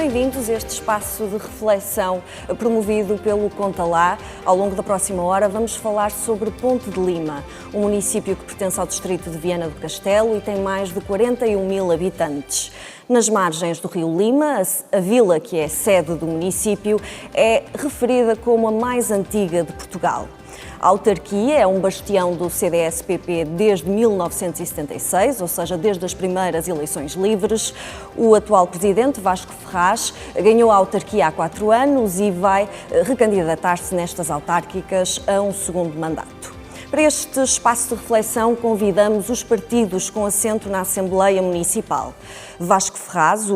bem-vindos a este espaço de reflexão promovido pelo Conta Lá. Ao longo da próxima hora vamos falar sobre Ponte de Lima, um município que pertence ao distrito de Viana do Castelo e tem mais de 41.000 habitantes. Nas margens do rio Lima, a vila que é sede do município é referida como a mais antiga de Portugal. A autarquia é um bastião do CDS-PP desde 1976, ou seja, desde as primeiras eleições livres. O atual presidente, Vasco Ferraz, ganhou a autarquia há 4 anos e vai recandidatar-se nestas autárquicas a um segundo mandato. Para este espaço de reflexão, convidamos os partidos com assento na Assembleia Municipal. Vasco Ferraz,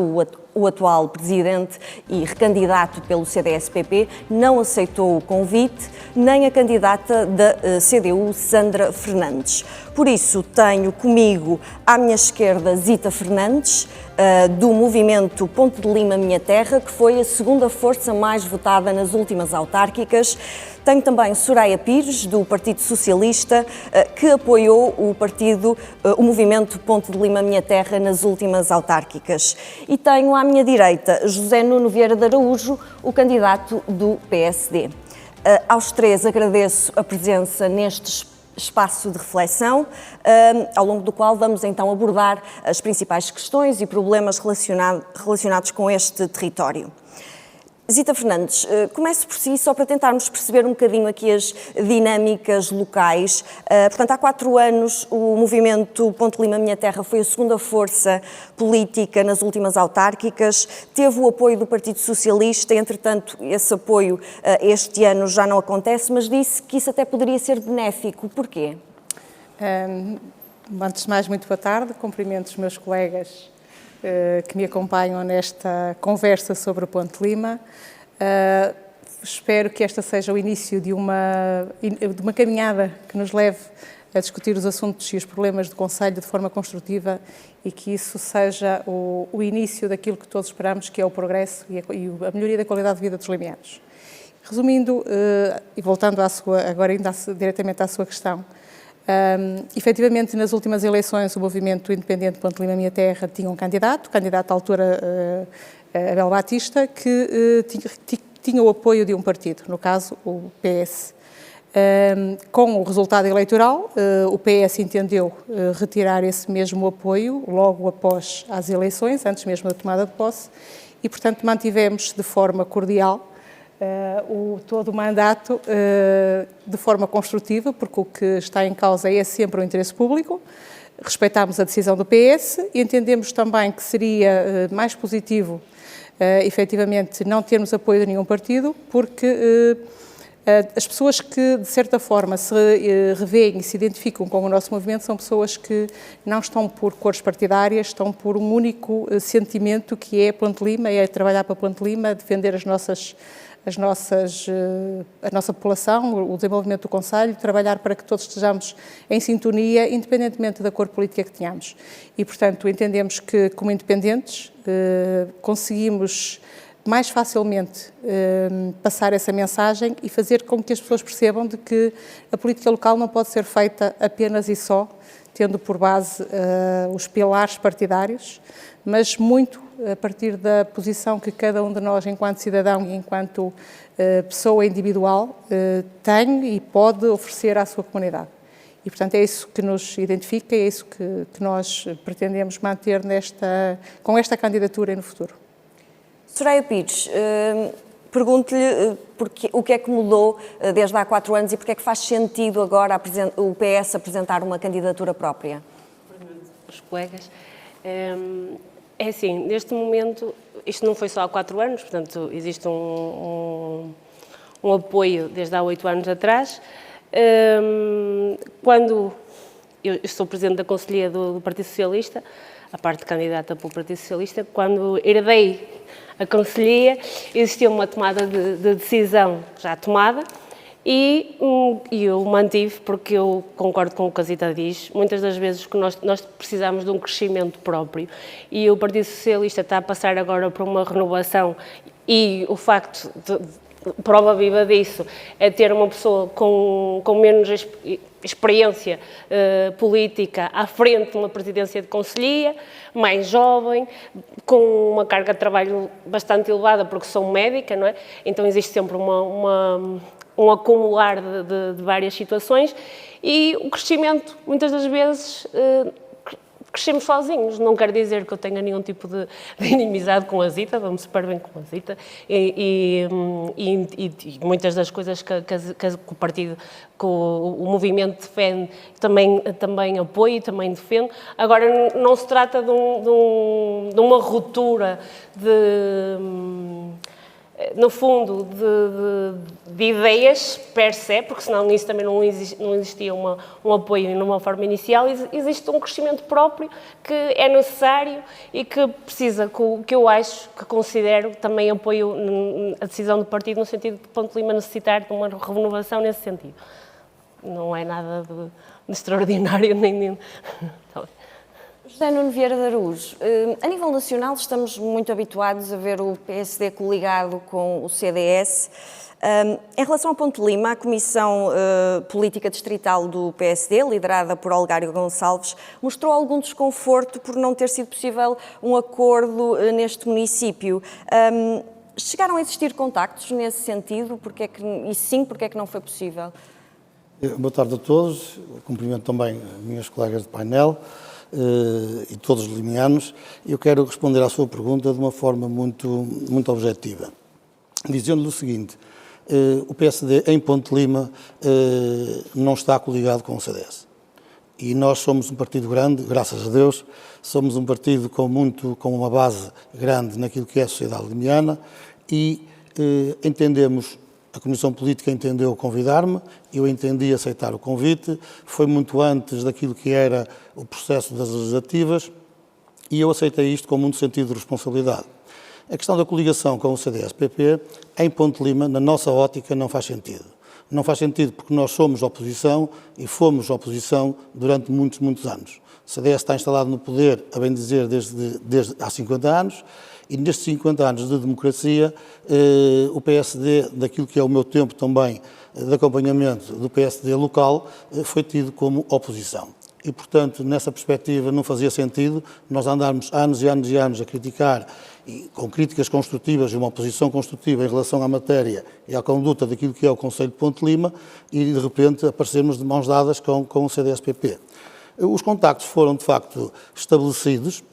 o atual presidente e recandidato pelo CDS-PP, não aceitou o convite, nem a candidata da CDU, Sandra Fernandes. Por isso, tenho comigo, à minha esquerda, Zita Fernandes, do movimento Ponte de Lima Minha Terra, que foi a segunda força mais votada nas últimas autárquicas. Tenho também Soraya Pires, do Partido Socialista, que apoiou o movimento Ponte de Lima Minha Terra nas últimas autárquicas. E tenho à minha direita José Nuno Vieira de Araújo, o candidato do PSD. Aos três agradeço a presença neste espaço de reflexão, ao longo do qual vamos então abordar as principais questões e problemas relacionados com este território. Zita Fernandes, começo por si, só para tentarmos perceber um bocadinho aqui as dinâmicas locais. Portanto, há 4 anos o movimento Ponte Lima Minha Terra foi a segunda força política nas últimas autárquicas, teve o apoio do Partido Socialista, entretanto esse apoio este ano já não acontece, mas disse que isso até poderia ser benéfico. Porquê? Antes de mais, muito boa tarde, cumprimento os meus colegas que me acompanham nesta conversa sobre a Ponte Lima. Espero que esta seja o início de uma caminhada que nos leve a discutir os assuntos e os problemas do Concelho de forma construtiva e que isso seja o início daquilo que todos esperamos, que é o progresso e a melhoria da qualidade de vida dos limianos. Resumindo, e voltando agora ainda diretamente à sua questão, efetivamente, nas últimas eleições, o movimento independente Ponte Lima Minha Terra tinha um candidato à altura, Abel Batista, que tinha o apoio de um partido, no caso, o PS. Com o resultado eleitoral, o PS entendeu retirar esse mesmo apoio logo após as eleições, antes mesmo da tomada de posse, e, portanto, mantivemos de forma cordial todo o mandato de forma construtiva, porque o que está em causa é sempre o interesse público. Respeitámos a decisão do PS e entendemos também que seria mais positivo, efetivamente, não termos apoio de nenhum partido, porque as pessoas que, de certa forma, se revêem e se identificam com o nosso movimento são pessoas que não estão por cores partidárias, estão por um único sentimento, que é Ponte Lima, é trabalhar para Ponte Lima, defender a nossa população, o desenvolvimento do Concelho, trabalhar para que todos estejamos em sintonia, independentemente da cor política que tenhamos. E, portanto, entendemos que, como independentes, conseguimos mais facilmente passar essa mensagem e fazer com que as pessoas percebam de que a política local não pode ser feita apenas e só tendo por base os pilares partidários, mas muito a partir da posição que cada um de nós, enquanto cidadão e enquanto pessoa individual, tem e pode oferecer à sua comunidade. E, portanto, é isso que nos identifica, é isso que nós pretendemos manter com esta candidatura no futuro. Soraya Pires, pergunto-lhe o que é que mudou desde há 4 anos e porque é que faz sentido agora o PS apresentar uma candidatura própria? Os colegas, é assim, neste momento, isto não foi só há 4 anos, portanto, existe um apoio desde há 8 anos atrás. Quando eu sou presidente da Conselhia do Partido Socialista, a parte candidata pelo Partido Socialista, quando herdei a Conselhia, existia uma tomada de decisão já tomada e eu mantive, porque eu concordo com o que a Zita diz, muitas das vezes que nós precisamos de um crescimento próprio e o Partido Socialista está a passar agora por uma renovação e o facto prova viva disso é ter uma pessoa com menos experiência política à frente de uma presidência de conselhia, mais jovem, com uma carga de trabalho bastante elevada, porque sou médica, não é? Então existe sempre um acumular de várias situações e o crescimento, muitas das vezes, crescemos sozinhos. Não quer dizer que eu tenha nenhum tipo de inimizade com a Zita, vamos super bem com a Zita, e muitas das coisas que o partido, que o movimento defende, também apoio e também defendo. Agora, não se trata de uma ruptura no fundo, de ideias per se, porque senão isso também não existia um apoio numa forma inicial. Existe um crescimento próprio que é necessário e que precisa, que eu acho, que considero, também apoio a decisão do partido no sentido de Ponte Lima necessitar de uma renovação nesse sentido. Não é nada de extraordinário, nem... José Nuno Vieira de Araújo, a nível nacional estamos muito habituados a ver o PSD coligado com o CDS. Em relação a Ponte Lima, a Comissão Política Distrital do PSD, liderada por Olegário Gonçalves, mostrou algum desconforto por não ter sido possível um acordo neste município. Chegaram a existir contactos nesse sentido? E sim, porque é que não foi possível? Boa tarde a todos, cumprimento também as minhas colegas de painel e todos os limianos. Eu quero responder à sua pergunta de uma forma muito objetiva, dizendo-lhe o seguinte: o PSD em Ponte Lima não está coligado com o CDS. E nós somos um partido grande, graças a Deus, somos um partido com uma base grande naquilo que é a sociedade limiana e entendemos. A Comissão Política entendeu convidar-me, eu entendi aceitar o convite, foi muito antes daquilo que era o processo das legislativas e eu aceitei isto com muito sentido de responsabilidade. A questão da coligação com o CDS-PP, em Ponte Lima, na nossa ótica, não faz sentido. Não faz sentido porque nós somos oposição e fomos oposição durante muitos anos. O CDS está instalado no poder, a bem dizer, desde há 50 anos, e nestes 50 anos de democracia, o PSD, daquilo que é o meu tempo também de acompanhamento do PSD local, foi tido como oposição. E, portanto, nessa perspectiva não fazia sentido nós andarmos anos e anos e anos a criticar, e com críticas construtivas e uma oposição construtiva em relação à matéria e à conduta daquilo que é o Conselho de Ponte Lima, e de repente aparecermos de mãos dadas com o CDS-PP. Os contactos foram, de facto, estabelecidos.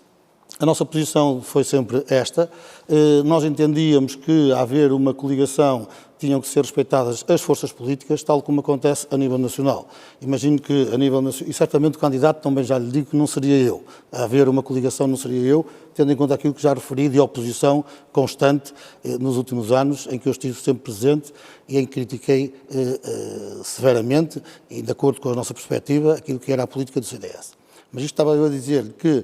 A nossa posição foi sempre esta. Nós entendíamos que, a haver uma coligação, tinham que ser respeitadas as forças políticas, tal como acontece a nível nacional. Imagino que, a nível nacional, e certamente o candidato também já lhe digo que não seria eu. A haver uma coligação não seria eu, tendo em conta aquilo que já referi de oposição constante nos últimos anos, em que eu estive sempre presente e em que critiquei severamente, e de acordo com a nossa perspectiva, aquilo que era a política do CDS. Mas isto estava eu a dizer que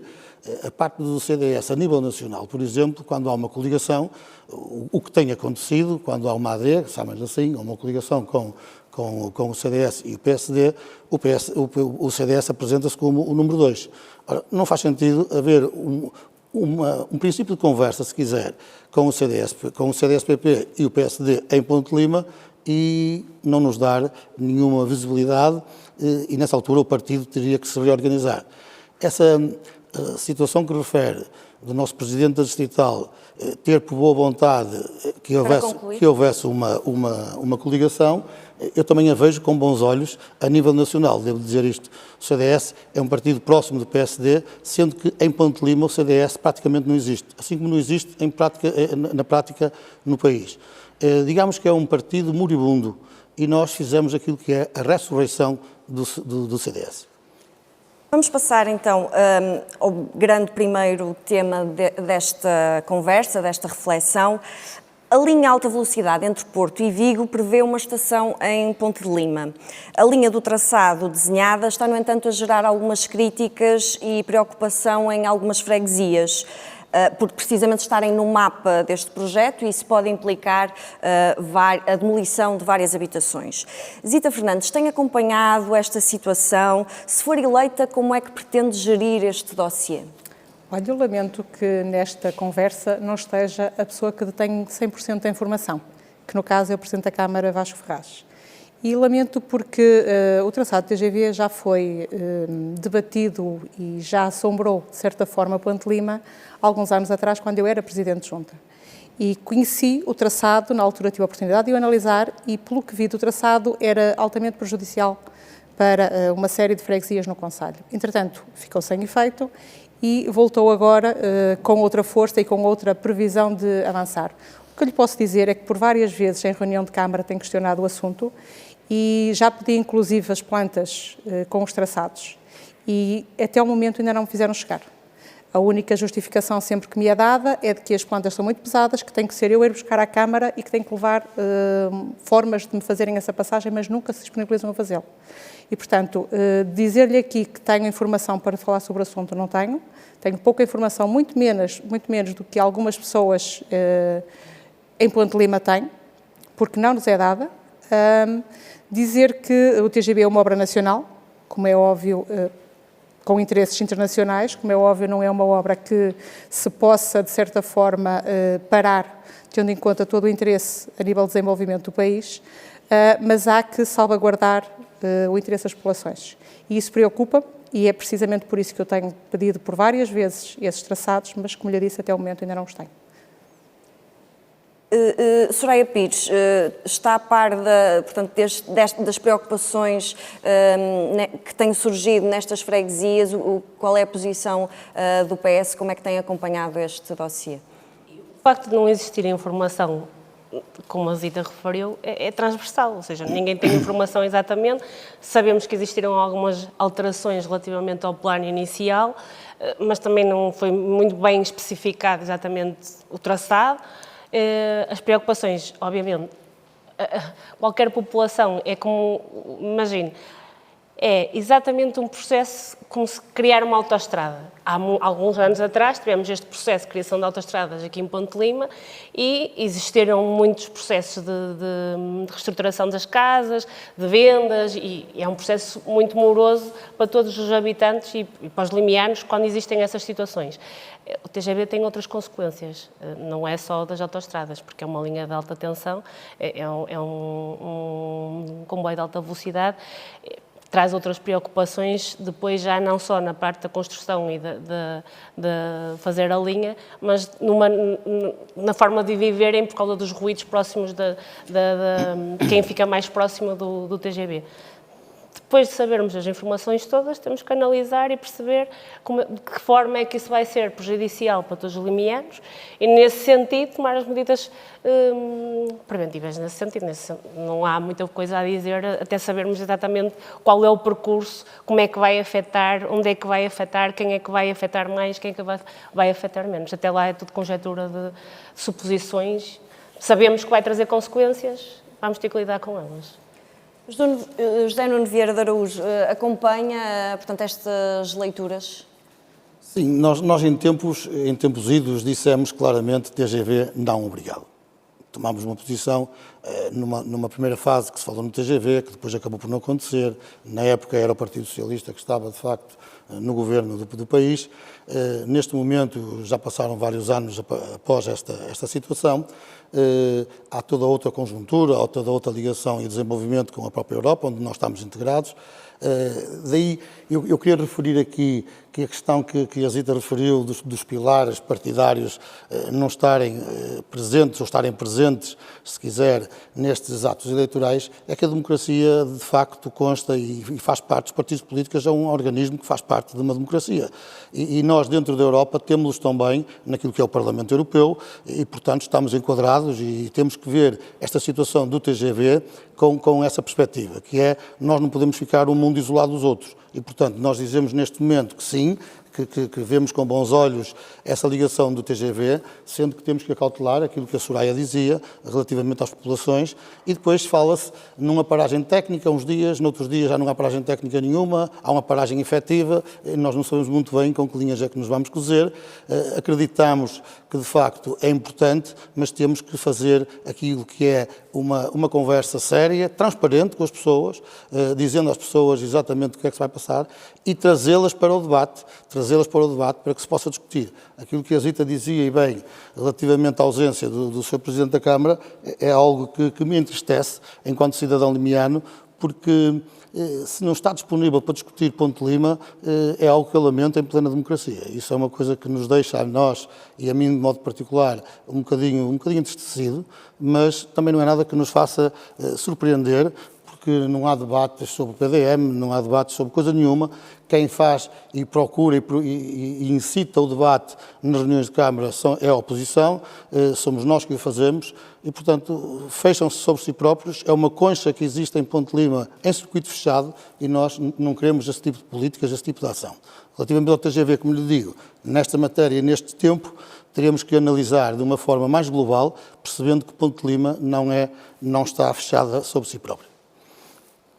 a parte do CDS a nível nacional, por exemplo, quando há uma coligação, o que tem acontecido, quando há uma AD, chamamos assim, uma coligação com o CDS e o PSD, o CDS apresenta-se como o número 2. Ora, não faz sentido haver um princípio de conversa, se quiser, com o CDS-PP e o PSD em Ponte Lima e não nos dar nenhuma visibilidade e, nessa altura, o partido teria que se reorganizar. Essa situação que refere do nosso Presidente da Distrital ter por boa vontade que houvesse uma coligação, eu também a vejo com bons olhos a nível nacional. Devo dizer isto, o CDS é um partido próximo do PSD, sendo que em Ponte Lima o CDS praticamente não existe, assim como não existe na prática no país. Digamos que é um partido moribundo e nós fizemos aquilo que é a ressurreição do CDS. Vamos passar então ao grande primeiro tema desta conversa, desta reflexão. A linha alta velocidade entre Porto e Vigo prevê uma estação em Ponte de Lima. A linha do traçado desenhada está, no entanto, a gerar algumas críticas e preocupação em algumas freguesias, por precisamente estarem no mapa deste projeto e isso pode implicar a demolição de várias habitações. Zita Fernandes, tem acompanhado esta situação? Se for eleita, como é que pretende gerir este dossiê? Olha, eu lamento que nesta conversa não esteja a pessoa que detém 100% da informação. que no caso é o Presidente da Câmara, Vasco Ferraz. E lamento porque o traçado do TGV já foi debatido e já assombrou, de certa forma, Ponte Lima, alguns anos atrás, quando eu era Presidente de Junta. E conheci o traçado, na altura tive a oportunidade de o analisar, e pelo que vi do traçado era altamente prejudicial para uma série de freguesias no concelho. Entretanto, ficou sem efeito e voltou agora com outra força e com outra previsão de avançar. O que eu lhe posso dizer é que por várias vezes em reunião de Câmara tenho questionado o assunto e já pedi inclusive as plantas com os traçados e até ao momento ainda não me fizeram chegar. A única justificação sempre que me é dada é de que as plantas são muito pesadas, que tem que ser eu ir buscar à Câmara e que tenho que levar formas de me fazerem essa passagem, mas nunca se disponibilizam a fazê-lo. E, portanto, dizer-lhe aqui que tenho informação para falar sobre o assunto, não tenho. Tenho pouca informação, muito menos do que algumas pessoas em Ponte Lima têm, porque não nos é dada. Dizer que o TGV é uma obra nacional, como é óbvio, com interesses internacionais, como é óbvio, não é uma obra que se possa, de certa forma, parar, tendo em conta todo o interesse a nível de desenvolvimento do país, mas há que salvaguardar o interesse das populações. E isso preocupa, e é precisamente por isso que eu tenho pedido por várias vezes esses traçados, mas, como lhe disse, até o momento ainda não os tenho. Soraya Pires, está a par portanto, das preocupações que têm surgido nestas freguesias? Qual é a posição do PS? Como é que tem acompanhado este dossiê? O facto de não existir informação, como a Zita referiu, é transversal, ou seja, ninguém tem informação exatamente. Sabemos que existiram algumas alterações relativamente ao plano inicial, mas também não foi muito bem especificado exatamente o traçado. As preocupações, obviamente, qualquer população é como, imagine, é exatamente um processo como se criar uma autoestrada. Há alguns anos atrás tivemos este processo de criação de autoestradas aqui em Ponte Lima e existiram muitos processos de reestruturação das casas, de vendas, e é um processo muito moroso para todos os habitantes e para os limianos quando existem essas situações. O TGV tem outras consequências, não é só das autoestradas, porque é uma linha de alta tensão, é um comboio de alta velocidade, traz outras preocupações, depois já não só na parte da construção e de fazer a linha, mas na forma de viverem por causa dos ruídos próximos de quem fica mais próximo do TGV. Depois de sabermos as informações todas, temos que analisar e perceber de que forma é que isso vai ser prejudicial para todos os limianos e, nesse sentido, tomar as medidas preventivas nesse sentido. Não há muita coisa a dizer até sabermos exatamente qual é o percurso, como é que vai afetar, onde é que vai afetar, quem é que vai afetar mais, quem é que vai afetar menos. Até lá é tudo conjectura de suposições. Sabemos que vai trazer consequências, vamos ter que lidar com elas. José Nuno Vieira de Araújo acompanha, portanto, estas leituras? Sim, nós em tempos idos dissemos claramente TGV não obrigado. Tomámos uma posição numa primeira fase que se falou no TGV, que depois acabou por não acontecer. Na época era o Partido Socialista que estava, de facto, no governo do país. Neste momento, já passaram vários anos após esta situação. Há toda outra conjuntura, há toda outra ligação e desenvolvimento com a própria Europa, onde nós estamos integrados. Daí, eu queria referir aqui que a questão que a Zita referiu dos pilares partidários não estarem presentes ou estarem presentes, se quiser, nestes atos eleitorais, é que a democracia, de facto, consta e faz parte dos partidos políticos, é um organismo que faz parte de uma democracia. E nós, dentro da Europa, temos-los também naquilo que é o Parlamento Europeu e, portanto, estamos enquadrados e temos que ver esta situação do TGV com essa perspectiva, que é, nós não podemos ficar um mundo isolado dos outros. E, portanto, nós dizemos neste momento que sim, que vemos com bons olhos essa ligação do TGV, sendo que temos que acautelar aquilo que a Soraya dizia relativamente às populações, e depois fala-se numa paragem técnica uns dias, noutros dias já não há paragem técnica nenhuma, há uma paragem efetiva, e nós não sabemos muito bem com que linhas é que nos vamos cozer. Acreditamos que de facto é importante, mas temos que fazer aquilo que é uma conversa séria, transparente com as pessoas, dizendo às pessoas exatamente o que é que se vai passar e trazê-las para o debate, trazê-las para o debate para que se possa discutir. Aquilo que a Zita dizia, e bem, relativamente à ausência do Sr. Presidente da Câmara, é algo que me entristece enquanto cidadão limiano, porque se não está disponível para discutir Ponte Lima, é algo que eu lamento em plena democracia. Isso é uma coisa que nos deixa, a nós e a mim de modo particular, um bocadinho entristecido, mas também não é nada que nos faça surpreender, porque não há debates sobre o PDM, não há debates sobre coisa nenhuma. Quem faz e procura e incita o debate nas reuniões de Câmara é a oposição, somos nós que o fazemos e, portanto, fecham-se sobre si próprios. É uma concha que existe em Ponte Lima em circuito fechado e nós não queremos esse tipo de políticas, esse tipo de ação. Relativamente ao TGV, como lhe digo, nesta matéria, neste tempo, teríamos que analisar de uma forma mais global, percebendo que Ponte Lima não está fechada sobre si própria.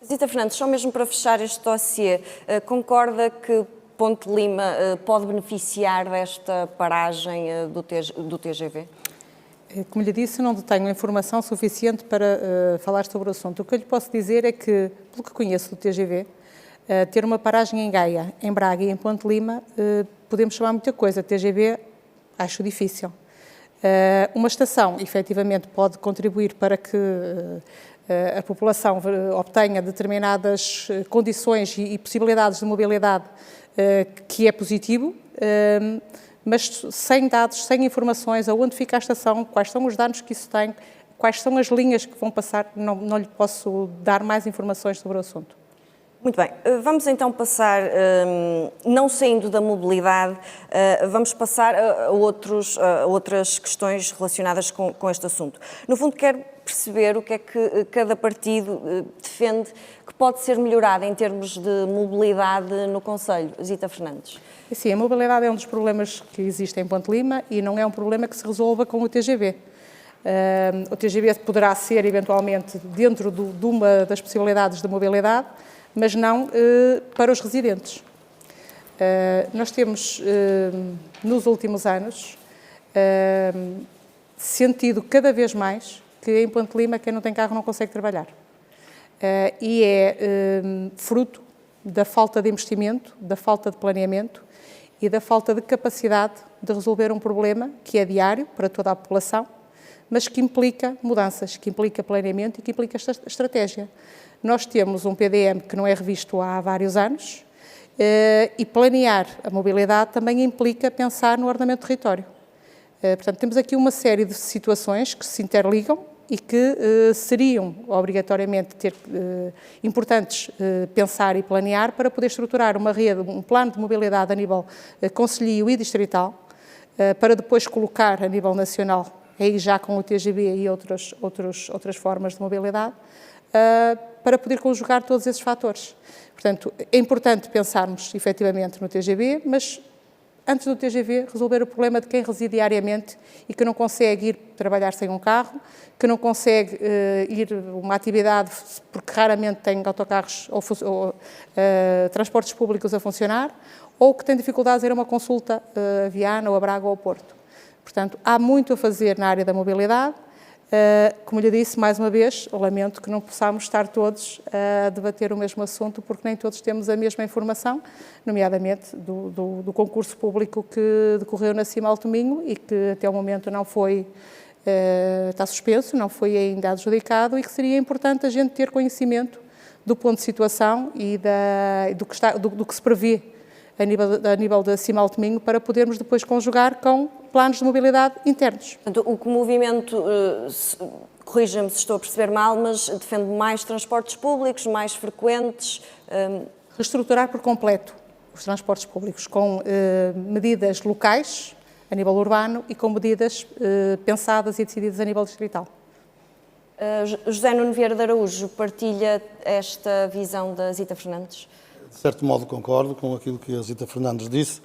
Zita Fernandes, só mesmo para fechar este dossiê, concorda que Ponte Lima pode beneficiar desta paragem do TGV? Como lhe disse, não tenho informação suficiente para falar sobre o assunto. O que eu lhe posso dizer é que, pelo que conheço do TGV, ter uma paragem em Gaia, em Braga e em Ponte Lima, podemos chamar muita coisa. TGV, acho difícil. Uma estação, efetivamente, pode contribuir para que a população obtenha determinadas condições e possibilidades de mobilidade, que é positivo, mas sem dados, sem informações, aonde fica a estação, quais são os danos que isso tem, quais são as linhas que vão passar, não lhe posso dar mais informações sobre o assunto. Muito bem, vamos então passar, não saindo da mobilidade, vamos passar a outras questões relacionadas com este assunto. No fundo, quero perceber o que é que cada partido defende que pode ser melhorado em termos de mobilidade no concelho. Zita Fernandes. Sim, a mobilidade é um dos problemas que existe em Ponte Lima e não é um problema que se resolva com o TGV. O TGV poderá ser, eventualmente, dentro de uma das possibilidades de mobilidade, mas não para os residentes. Nós temos, nos últimos anos, sentido cada vez mais que em Ponte Lima quem não tem carro não consegue trabalhar. E é fruto da falta de investimento, da falta de planeamento e da falta de capacidade de resolver um problema que é diário para toda a população, mas que implica mudanças, que implica planeamento e que implica estratégia. Nós temos um PDM que não é revisto há vários anos e planear a mobilidade também implica pensar no ordenamento do território. Portanto, temos aqui uma série de situações que se interligam e que seriam obrigatoriamente importantes pensar e planear para poder estruturar uma rede, um plano de mobilidade a nível concelhio e distrital, para depois colocar a nível nacional, aí já com o TGV e outras formas de mobilidade, para poder conjugar todos esses fatores. Portanto, é importante pensarmos efetivamente no TGV, mas antes do TGV, resolver o problema de quem reside diariamente e que não consegue ir trabalhar sem um carro, que não consegue ir a uma atividade porque raramente tem autocarros ou transportes públicos a funcionar, ou que tem dificuldades em ir a uma consulta a Viana, ou a Braga ou ao Porto. Portanto, há muito a fazer na área da mobilidade. Como lhe disse, mais uma vez, lamento que não possamos estar todos a debater o mesmo assunto, porque nem todos temos a mesma informação, nomeadamente do concurso público que decorreu na Cimalto Minho e que até o momento não foi, está suspenso, não foi ainda adjudicado e que seria importante a gente ter conhecimento do ponto de situação e do que se prevê a nível da Cimalto Minho para podermos depois conjugar com planos de mobilidade internos. Portanto, o movimento, corrija-me se estou a perceber mal, mas defende mais transportes públicos, mais frequentes? Reestruturar por completo os transportes públicos com medidas locais, a nível urbano, e com medidas pensadas e decididas a nível distrital. José Nuno Vieira de Araújo partilha esta visão da Zita Fernandes? De certo modo concordo com aquilo que a Zita Fernandes disse,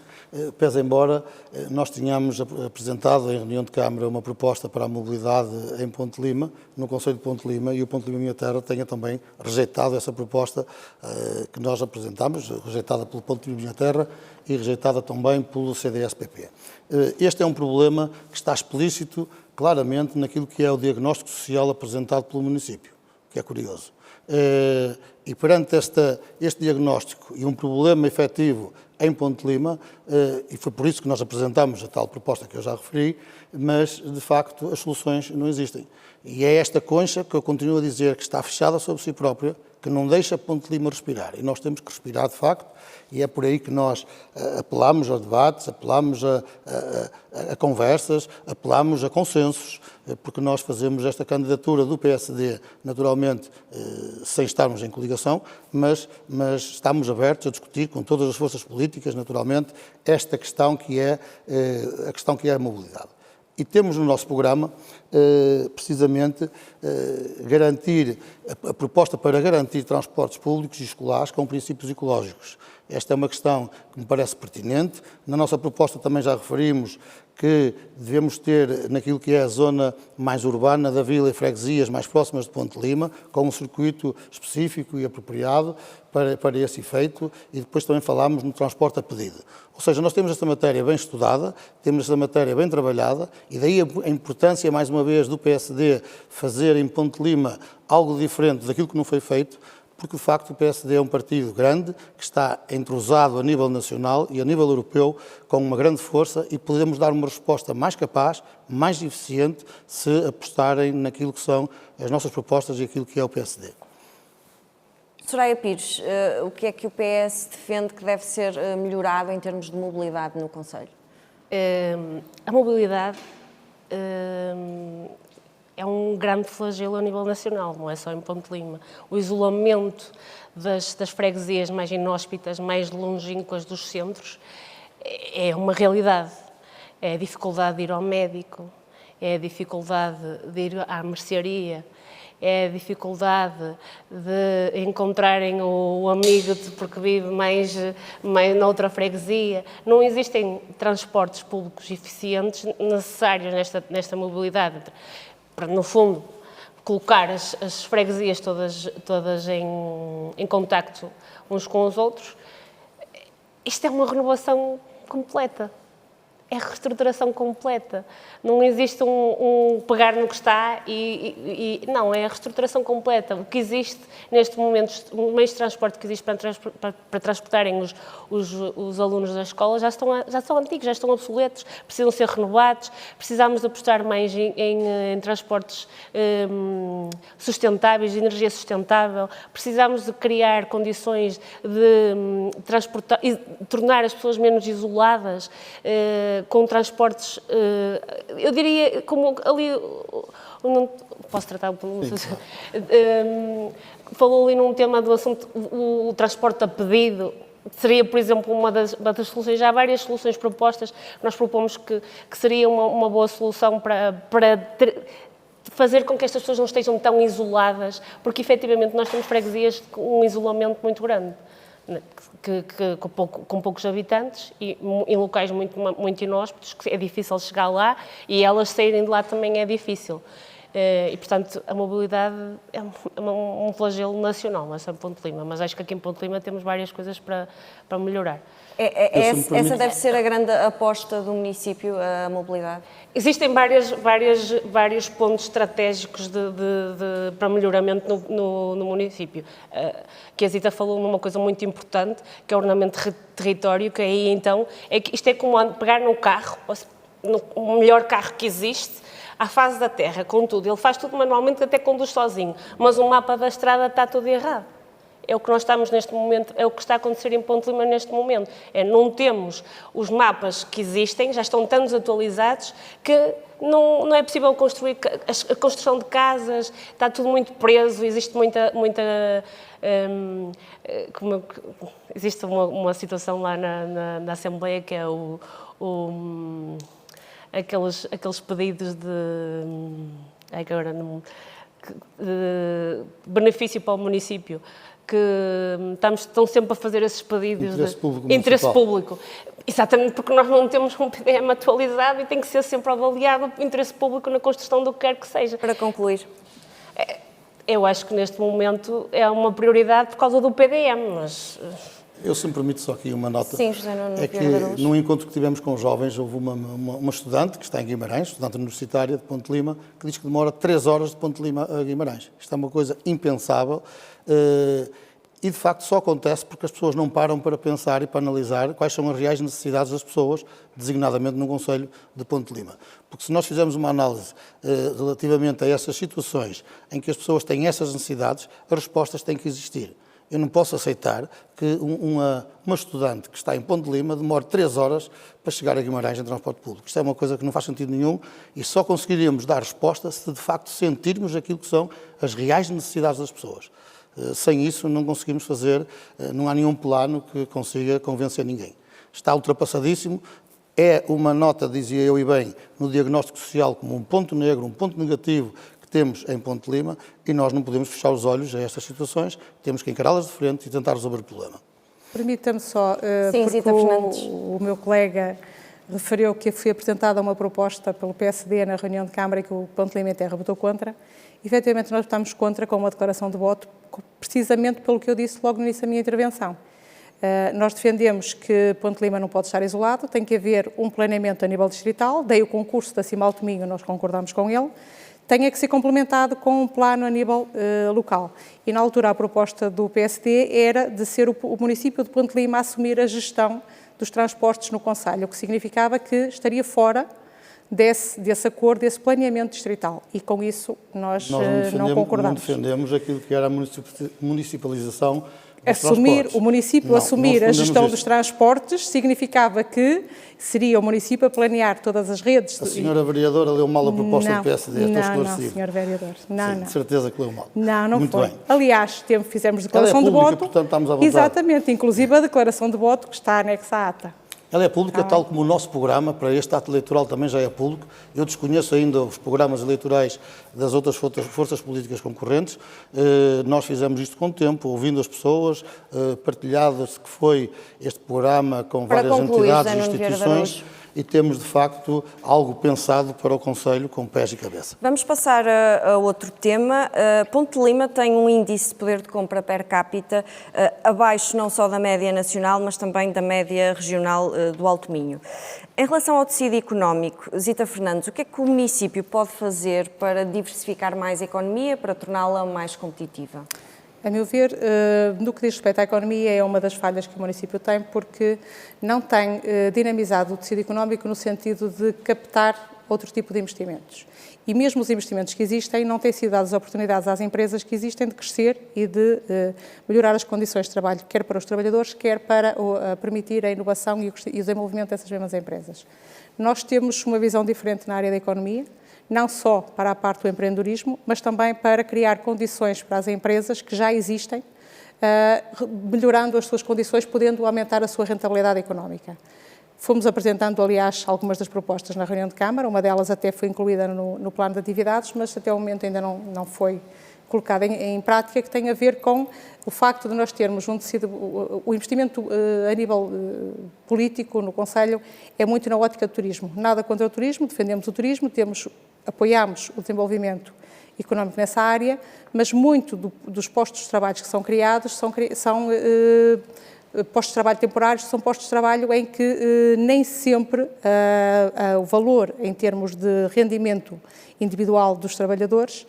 pese embora nós tenhamos apresentado em reunião de Câmara uma proposta para a mobilidade em Ponte Lima, no Concelho de Ponte Lima, e o Ponte Lima Minha Terra tenha também rejeitado essa proposta que nós apresentámos, rejeitada pelo Ponte Lima Minha Terra e rejeitada também pelo CDS-PP. Este é um problema que está explícito claramente naquilo que é o diagnóstico social apresentado pelo município, que é curioso. E perante este diagnóstico e um problema efetivo em Ponte de Lima, e foi por isso que nós apresentamos a tal proposta que eu já referi, mas, de facto, as soluções não existem. E é esta concha que eu continuo a dizer que está fechada sobre si própria, que não deixa Ponte de Lima respirar. E nós temos que respirar, de facto, e é por aí que nós apelamos a debates, apelamos a conversas, apelamos a consensos, porque nós fazemos esta candidatura do PSD, naturalmente, sem estarmos em coligação, mas estamos abertos a discutir com todas as forças políticas, naturalmente, esta questão que é a mobilidade. E temos no nosso programa, precisamente, a proposta para garantir transportes públicos e escolares com princípios ecológicos. Esta é uma questão que me parece pertinente. Na nossa proposta também já referimos que devemos ter, naquilo que é a zona mais urbana da vila e freguesias mais próximas de Ponte de Lima, com um circuito específico e apropriado para esse efeito, e depois também falámos no transporte a pedido. Ou seja, nós temos esta matéria bem estudada, temos esta matéria bem trabalhada, e daí a importância, mais uma vez, do PSD fazer em Ponte de Lima algo diferente daquilo que não foi feito, porque, de facto, o PSD é um partido grande, que está entrosado a nível nacional e a nível europeu com uma grande força, e podemos dar uma resposta mais capaz, mais eficiente, se apostarem naquilo que são as nossas propostas e aquilo que é o PSD. Soraya Pires, o que é que o PS defende que deve ser melhorado em termos de mobilidade no concelho? A mobilidade é um grande flagelo a nível nacional, não é só em Ponte de Lima. O isolamento das freguesias mais inóspitas, mais longínquas dos centros, é uma realidade. É a dificuldade de ir ao médico, é a dificuldade de ir à mercearia, é a dificuldade de encontrarem o amigo porque vive mais noutra freguesia. Não existem transportes públicos eficientes necessários nesta mobilidade, para, no fundo, colocar as freguesias todas em contacto uns com os outros. Isto é uma renovação completa. É reestruturação completa. Não existe um pegar no que está não, é a reestruturação completa. O que existe neste momento, os meios de transporte que existem para transportarem os alunos da escola já são antigos, já estão obsoletos, precisam ser renovados. Precisamos de apostar mais em transportes sustentáveis, de energia sustentável. Precisamos de criar condições de transportar e tornar as pessoas menos isoladas, com transportes, eu diria, como ali, não posso tratar, falou ali num tema do assunto, o transporte a pedido, seria, por exemplo, uma das soluções. Já há várias soluções propostas, nós propomos que seria uma boa solução para fazer com que estas pessoas não estejam tão isoladas, porque efetivamente nós temos freguesias com um isolamento muito grande. Com poucos habitantes e em locais muito inóspitos, que é difícil chegar lá, e elas saírem de lá também é difícil. E, portanto, a mobilidade é um flagelo nacional, não é só em Ponte de Lima, mas acho que aqui em Ponte de Lima temos várias coisas para melhorar. Essa deve ser a grande aposta do município, a mobilidade? Existem vários pontos estratégicos para melhoramento no município. Que a Zita falou numa coisa muito importante, que é o ordenamento de território, que aí então, isto é como pegar no carro, no melhor carro que existe, à fase da terra, com tudo. Ele faz tudo manualmente, até conduz sozinho, mas o mapa da estrada está todo errado. É o que nós estamos neste momento, é o que está a acontecer em Ponte de Lima neste momento. Não temos os mapas que existem, já estão tão desatualizados que não é possível construir, a construção de casas, está tudo muito preso, existe existe uma situação lá na Assembleia que é aqueles pedidos de benefício para o município, que estão sempre a fazer esses pedidos de interesse público. Exatamente, porque nós não temos um PDM atualizado e tem que ser sempre avaliado o interesse público na construção do que quer que seja. Para concluir. Eu acho que neste momento é uma prioridade por causa do PDM, mas... Eu, se me permite só aqui uma nota. Sim, José Nuno É que num encontro que tivemos com os jovens, houve uma estudante que está em Guimarães, estudante universitária de Ponte de Lima, que diz que demora 3 horas de Ponte de Lima a Guimarães. Isto é uma coisa impensável E, de facto, só acontece porque as pessoas não param para pensar e para analisar quais são as reais necessidades das pessoas, designadamente no Concelho de Ponte Lima. Porque se nós fizermos uma análise relativamente a essas situações em que as pessoas têm essas necessidades, as respostas têm que existir. Eu não posso aceitar que uma estudante que está em Ponte Lima demore 3 horas para chegar a Guimarães em transporte público. Isto é uma coisa que não faz sentido nenhum e só conseguiríamos dar resposta se de facto sentirmos aquilo que são as reais necessidades das pessoas. Sem isso não conseguimos fazer, não há nenhum plano que consiga convencer ninguém. Está ultrapassadíssimo, é uma nota, dizia eu e bem, no diagnóstico social como um ponto negro, um ponto negativo que temos em Ponte Lima e nós não podemos fechar os olhos a estas situações, temos que encará-las de frente e tentar resolver o problema. Permita-me só, Sim, porque Zita Fernandes. o meu colega referiu que foi apresentada uma proposta pelo PSD na reunião de Câmara e que o Ponte Lima em Terra votou contra. Efetivamente, nós votamos contra com uma declaração de voto, precisamente pelo que eu disse logo no início da minha intervenção. Nós defendemos que Ponte Lima não pode estar isolado, tem que haver um planeamento a nível distrital, daí o concurso da Cima Alto Minho, nós concordamos com ele, tenha que ser complementado com um plano a nível local. E na altura a proposta do PSD era de ser o município de Ponte Lima a assumir a gestão dos transportes no concelho, o que significava que estaria fora desse acordo, desse planeamento distrital. E com isso nós não concordamos. Não defendemos aquilo que era a municipalização o município assumir a gestão dos transportes significava que seria o município a planear todas as redes. A senhora vereadora leu mal a proposta do PSD, estou esclarecido. Não, senhor vereador. Sim, de certeza que leu mal. Não Muito foi. bem. Aliás, fizemos declaração Ela é pública, de voto. portanto, estamos à vontade. Exatamente, inclusive a declaração de voto que está anexa à ata. Ela é pública, tal como o nosso programa, para este ato eleitoral também já é público. Eu desconheço ainda os programas eleitorais das outras forças políticas concorrentes. Nós fizemos isto com o tempo, ouvindo as pessoas, partilhado-se que foi este programa com várias entidades e instituições. E temos, de facto, algo pensado para o Concelho com pés e cabeça. Vamos passar a outro tema. Ponte Lima tem um índice de poder de compra per capita abaixo não só da média nacional, mas também da média regional do Alto Minho. Em relação ao tecido económico, Zita Fernandes, o que é que o município pode fazer para diversificar mais a economia, para torná-la mais competitiva? A meu ver, no que diz respeito à economia, é uma das falhas que o município tem, porque não tem dinamizado o tecido económico no sentido de captar outro tipo de investimentos. E mesmo os investimentos que existem, não têm sido dadas oportunidades às empresas que existem de crescer e de melhorar as condições de trabalho, quer para os trabalhadores, quer para permitir a inovação e o desenvolvimento dessas mesmas empresas. Nós temos uma visão diferente na área da economia, não só para a parte do empreendedorismo, mas também para criar condições para as empresas que já existem, melhorando as suas condições, podendo aumentar a sua rentabilidade económica. Fomos apresentando, aliás, algumas das propostas na reunião de Câmara, uma delas até foi incluída no plano de atividades, mas até o momento ainda não foi colocada em prática, que tem a ver com o facto de nós termos o investimento a nível político no Concelho é muito na ótica do turismo. Nada contra o turismo, defendemos o turismo, apoiamos o desenvolvimento económico nessa área, mas muito dos postos de trabalho que são criados são postos de trabalho temporários, são postos de trabalho em que nem sempre o valor em termos de rendimento individual dos trabalhadores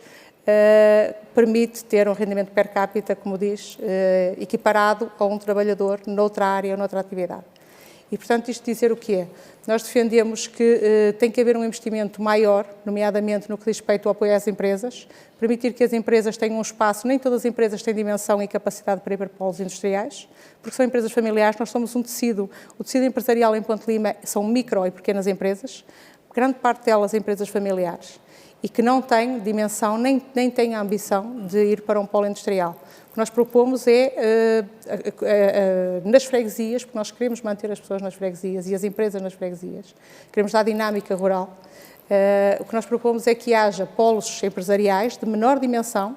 permite ter um rendimento per capita, como diz, equiparado a um trabalhador noutra área ou noutra atividade. E, portanto, isto dizer o que é? Nós defendemos que tem que haver um investimento maior, nomeadamente no que diz respeito ao apoio às empresas, permitir que as empresas tenham um espaço, nem todas as empresas têm dimensão e capacidade para ir para polos industriais, porque são empresas familiares, nós somos o tecido empresarial em Ponte Lima são micro e pequenas empresas, grande parte delas empresas familiares, e que não têm dimensão, nem têm a ambição de ir para um polo industrial. O que nós propomos é, nas freguesias, porque nós queremos manter as pessoas nas freguesias e as empresas nas freguesias, queremos dar dinâmica rural, o que nós propomos é que haja polos empresariais de menor dimensão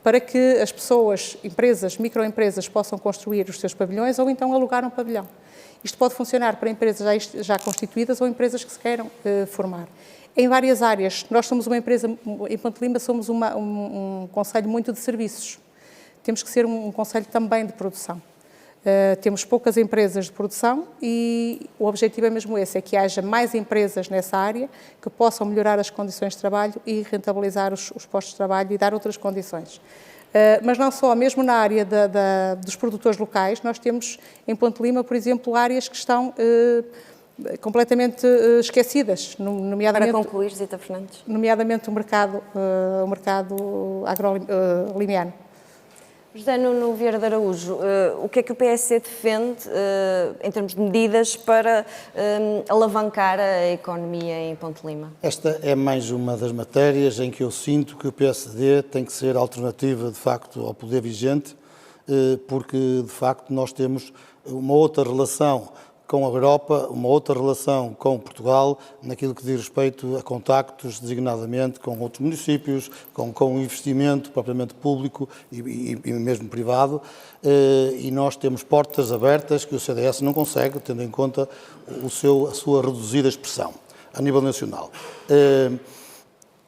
para que as pessoas, empresas, microempresas, possam construir os seus pavilhões ou então alugar um pavilhão. Isto pode funcionar para empresas já constituídas ou empresas que se queiram formar. Em várias áreas, nós somos uma empresa, em Ponte Lima somos um concelho muito de serviços. Temos que ser um concelho também de produção. Temos poucas empresas de produção e o objetivo é mesmo esse, é que haja mais empresas nessa área que possam melhorar as condições de trabalho e rentabilizar os postos de trabalho e dar outras condições. Mas não só, mesmo na área dos produtores locais, nós temos em Ponte de Lima, por exemplo, áreas que estão completamente esquecidas, nomeadamente... Para concluir, Zita Fernandes. Nomeadamente o mercado agrolimiano. José Nuno Vieira de Araújo, o que é que o PSD defende em termos de medidas para alavancar a economia em Ponte de Lima? Esta é mais uma das matérias em que eu sinto que o PSD tem que ser alternativa, de facto, ao poder vigente, porque, de facto, nós temos uma outra relação com a Europa, uma outra relação com Portugal, naquilo que diz respeito a contactos, designadamente, com outros municípios, com investimento propriamente público e mesmo privado, e nós temos portas abertas que o CDS não consegue, tendo em conta a sua reduzida expressão a nível nacional.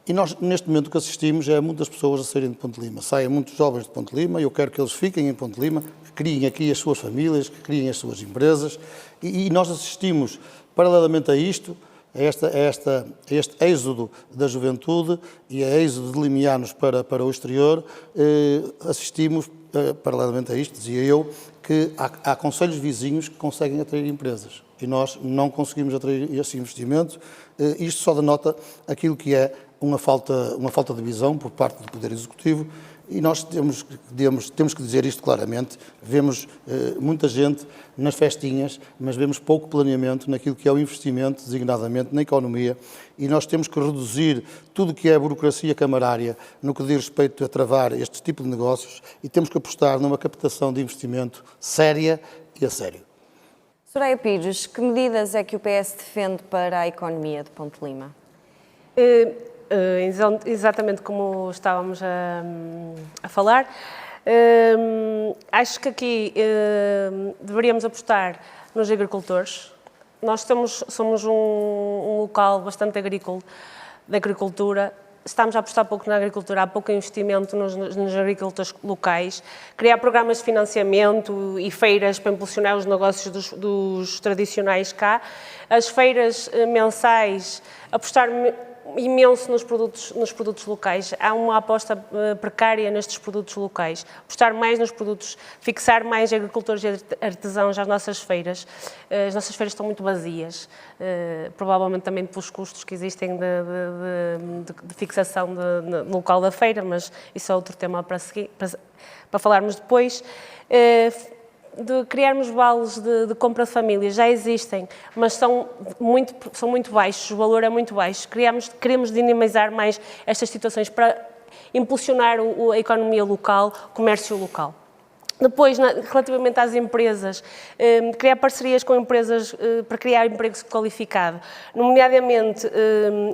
E nós, neste momento, o que assistimos é muitas pessoas a saírem de Ponte de Lima. Saem muitos jovens de Ponte de Lima e eu quero que eles fiquem em Ponte de Lima, que criem aqui as suas famílias, que criem as suas empresas. E nós assistimos, paralelamente a isto, a este êxodo da juventude e a êxodo de limianos para o exterior, assistimos, paralelamente a isto, dizia eu, que há concelhos vizinhos que conseguem atrair empresas. E nós não conseguimos atrair esse investimento. Isto só denota aquilo que é uma falta de visão por parte do Poder Executivo e nós temos que dizer isto claramente. Vemos muita gente nas festinhas, mas vemos pouco planeamento naquilo que é o investimento, designadamente na economia, e nós temos que reduzir tudo o que é a burocracia camarária no que diz respeito a travar este tipo de negócios e temos que apostar numa captação de investimento séria e a sério. Soraya Pires, que medidas é que o PS defende para a economia de Ponte de Lima? Exatamente como estávamos a falar, acho que aqui deveríamos apostar nos agricultores. Nós somos um local bastante agrícola, de agricultura. Estamos a apostar pouco na agricultura, há pouco investimento nos agricultores locais, criar programas de financiamento e feiras para impulsionar os negócios dos tradicionais cá, as feiras mensais, apostar imenso nos produtos locais. Há uma aposta precária nestes produtos locais. Apostar mais nos produtos, fixar mais agricultores e artesãos às nossas feiras. As nossas feiras estão muito vazias, provavelmente também pelos custos que existem de fixação no local da feira, mas isso é outro tema para falarmos depois. De criarmos vales de compra de famílias, já existem, mas são muito baixos, o valor é muito baixo. Queremos dinamizar mais estas situações para impulsionar a economia local, o comércio local. Depois, relativamente às empresas, criar parcerias com empresas para criar emprego qualificado, nomeadamente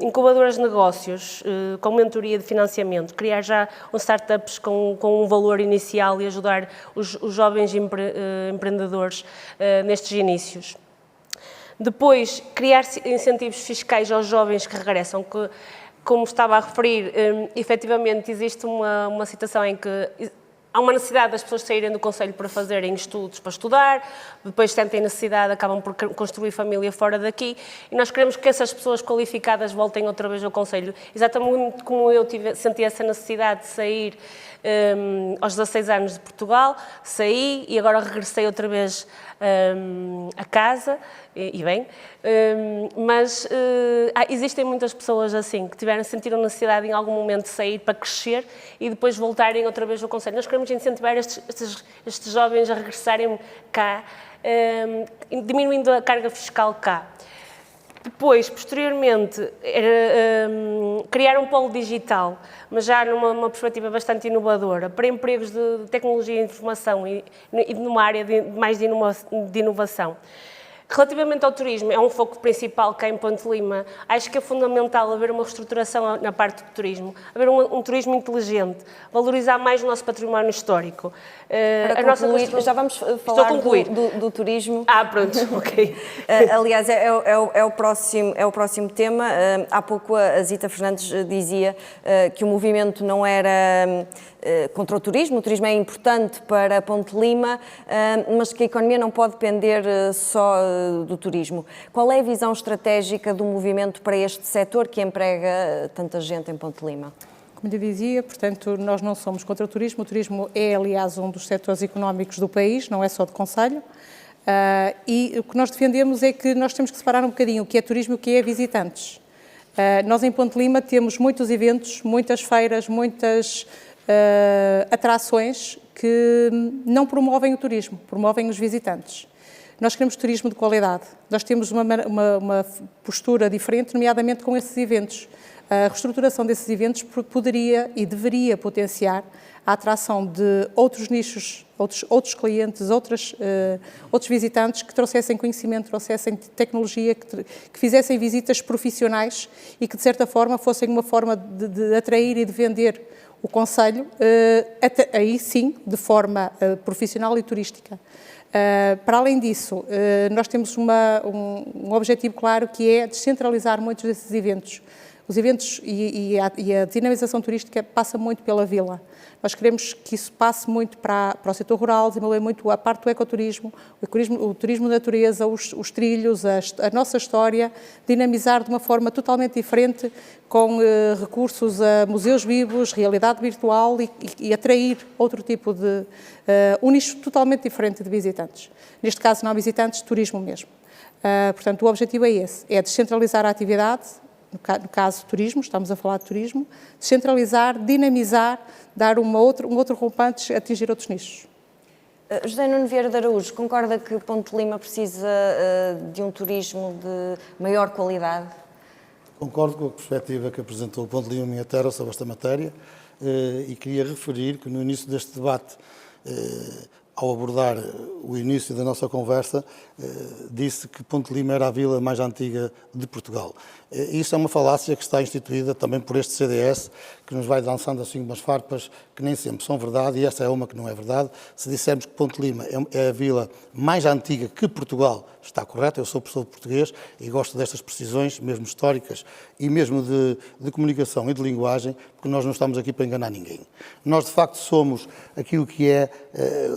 incubadoras de negócios com mentoria de financiamento, criar já startups com um valor inicial e ajudar os jovens empreendedores nestes inícios. Depois, criar incentivos fiscais aos jovens que regressam, que, como estava a referir, efetivamente existe uma situação em que há uma necessidade das pessoas saírem do concelho para fazerem estudos, para estudar, depois sentem necessidade, acabam por construir família fora daqui, e nós queremos que essas pessoas qualificadas voltem outra vez ao concelho. Exatamente como eu senti essa necessidade de sair aos 16 anos de Portugal, saí e agora regressei outra vez a casa, e bem, mas existem muitas pessoas assim, que sentiram necessidade em algum momento de sair para crescer e depois voltarem outra vez ao concelho. Nós queremos incentivar estes jovens a regressarem cá, diminuindo a carga fiscal cá. Depois, posteriormente, criar um polo digital, mas já numa perspectiva bastante inovadora, para empregos de tecnologia e informação e numa área mais de inovação. Relativamente ao turismo, é um foco principal cá em Ponte de Lima. Acho que é fundamental haver uma reestruturação na parte do turismo, haver um turismo inteligente, valorizar mais o nosso património histórico. Para concluir, já vamos falar do turismo. Pronto, ok. Aliás, é o próximo tema. Há pouco a Zita Fernandes dizia que o movimento não era contra o turismo é importante para Ponte de Lima, mas que a economia não pode depender só do turismo. Qual é a visão estratégica do movimento para este setor que emprega tanta gente em Ponte de Lima? Como eu dizia, portanto, nós não somos contra o turismo é, aliás, um dos setores económicos do país, não é só do concelho, e o que nós defendemos é que nós temos que separar um bocadinho o que é turismo e o que é visitantes. Nós em Ponte Lima temos muitos eventos, muitas feiras, muitas atrações que não promovem o turismo, promovem os visitantes. Nós queremos turismo de qualidade, nós temos uma postura diferente, nomeadamente com esses eventos. A reestruturação desses eventos poderia e deveria potenciar a atração de outros nichos, outros clientes, outros visitantes que trouxessem conhecimento, trouxessem tecnologia, que fizessem visitas profissionais e que, de certa forma, fossem uma forma de atrair e de vender o concelho, aí sim, de forma profissional e turística. Para além disso, nós temos um objetivo claro que é descentralizar muitos desses eventos. Os eventos e a dinamização turística passa muito pela vila. Nós queremos que isso passe muito para o setor rural, desenvolver muito a parte do ecoturismo, o turismo de natureza, os trilhos, a nossa história, dinamizar de uma forma totalmente diferente, com recursos a museus vivos, realidade virtual e atrair outro tipo de... um nicho totalmente diferente de visitantes. Neste caso, não visitantes, turismo mesmo. Portanto, o objetivo é esse, é descentralizar a atividade, no caso turismo, estamos a falar de turismo, descentralizar, dinamizar, dar um outro rompante, atingir outros nichos. José Nuno Vieira de Araújo, concorda que Ponte Lima precisa de um turismo de maior qualidade? Concordo com a perspectiva que apresentou o Ponte Lima Minha Terra sobre esta matéria e queria referir que no início deste debate, ao abordar o início da nossa conversa, disse que Ponte Lima era a vila mais antiga de Portugal. Isso é uma falácia que está instituída também por este CDS, que nos vai lançando assim umas farpas que nem sempre são verdade, e essa é uma que não é verdade. Se dissermos que Ponte Lima é a vila mais antiga que Portugal, está correto, eu sou professor de português e gosto destas precisões, mesmo históricas e mesmo de comunicação e de linguagem, porque nós não estamos aqui para enganar ninguém. Nós, de facto, somos aquilo que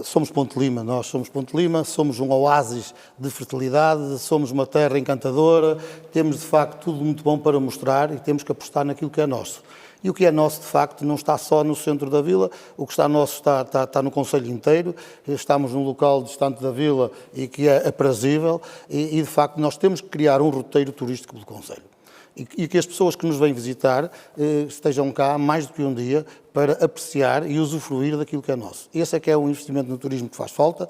somos Ponte Lima, nós somos Ponte Lima, somos um oásis de fertilidade, somos uma terra encantadora, temos, de facto, tudo muito bom para mostrar e temos que apostar naquilo que é nosso. E o que é nosso, de facto, não está só no centro da vila, o que está nosso está no concelho inteiro, estamos num local distante da vila e que é aprazível e, de facto, nós temos que criar um roteiro turístico do concelho. E que as pessoas que nos vêm visitar estejam cá mais do que um dia para apreciar e usufruir daquilo que é nosso. Esse é que é o investimento no turismo que faz falta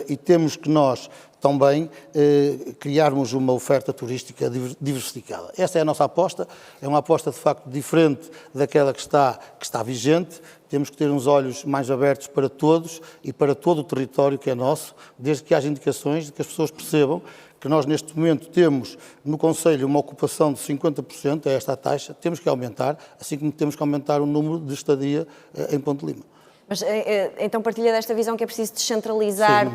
e temos que nós também criarmos uma oferta turística diversificada. Essa é a nossa aposta, é uma aposta de facto diferente daquela que está vigente. Temos que ter uns olhos mais abertos para todos e para todo o território que é nosso, desde que haja indicações de que as pessoas percebam que nós neste momento temos no concelho uma ocupação de 50%, é esta a taxa, temos que aumentar, assim como temos que aumentar o número de estadia em Ponte Lima. Mas então partilha desta visão que é preciso descentralizar